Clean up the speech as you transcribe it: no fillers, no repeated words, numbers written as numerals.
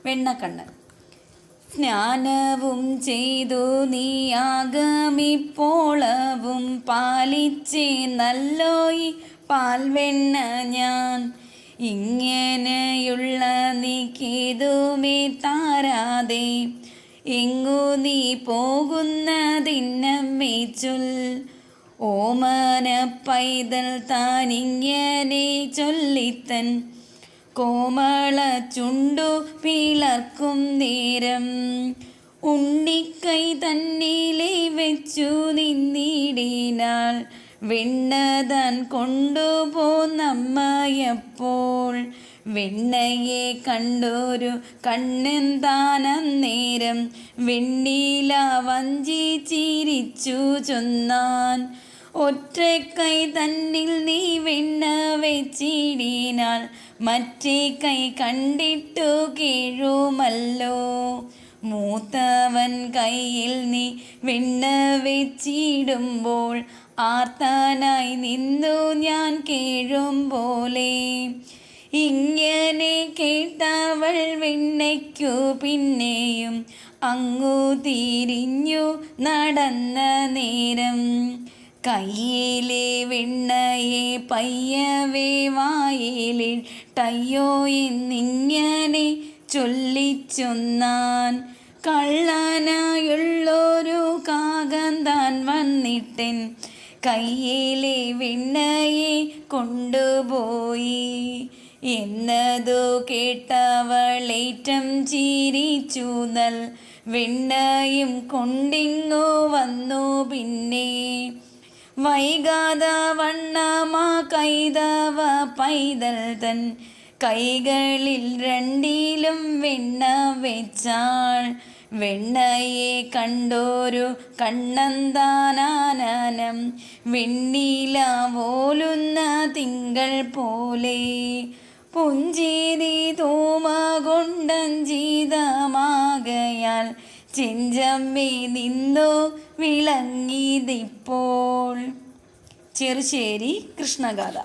വെണ്ണക്കണ്ണൻ. സ്നാനവും ചെയ്തു നീയാഗമിപ്പോളവും പാലിച്ചേ നല്ലോയി പാൽവെണ്ണ ഞാൻ. ഇങ്ങനെയുള്ള നീക്കിതുമേ താരാതെ എങ്ങു നീ പോകുന്നതിന്നമ്മേ ചൊൽ. ഓമന പൈതൽ താനിങ്ങനെ ചൊല്ലിത്തൻ കോമള ചുണ്ടു പിളർക്കും നേരം. ഉണ്ണിക്കൈ തന്നിലെ വെച്ചു നിന്നിടിനാൾ വെണ്ണതാൻ കൊണ്ടുപോന്നമ്മയപ്പോൾ. വെണ്ണയെ കണ്ടൊരു കണ്ണൻ താനന്നേരം വെണ്ണില വഞ്ചി ചിരിച്ചു ചൊന്നാൻ. ഒറ്റക്കൈ തന്നിൽ നീ വെണ്ണ വെച്ചിടിനാൾ മറ്റേ കൈ കണ്ടിട്ടു കീഴുമല്ലോ. മൂത്തവൻ കയ്യിൽ നീ വെണ്ണ വെച്ചിടുമ്പോൾ ആർത്തനായി നിന്നു ഞാൻ കേഴും പോലെ. ഇങ്ങനെ കേട്ടവൾ വെണ്ണയ്ക്കു പിന്നെയും അങ്ങു തിരിഞ്ഞു നടന്ന നേരം കയ്യിലെ വെണ്ണയെ പയ്യവേ വായിലിട്ടയ്യോ എന്നിങ്ങനെ ചൊല്ലിച്ചൊന്നാൻ. കള്ളനായുള്ളൊരു കാകൻ താൻ വന്നിട്ടൻ കയ്യിലെ വെണ്ണയെ കൊണ്ടുപോയി എന്നതു കേട്ടവളേറ്റം ചിരിച്ചു നൽ വെണ്ണയും കൊണ്ടിങ്ങു വന്നു. പിന്നെ വൈകാത വണ്ണമാ കൈതവ പൈതൽ തൻ കൈകളിൽ രണ്ടിലും വെണ്ണ വെച്ചാൾ. വെണ്ണയെ കണ്ടൊരു കണ്ണന്താനാനം വെണ്ണില പോലുന്ന തിങ്കൾ പോലെ. പുഞ്ചിരി തൂമ കൊണ്ടഞ്ചിതമാകയാൽ ചെഞ്ചമ്മേ നിന്നു വിളങ്ങിതിപ്പോൾ. ചെറുശ്ശേരി കൃഷ്ണഗാഥ.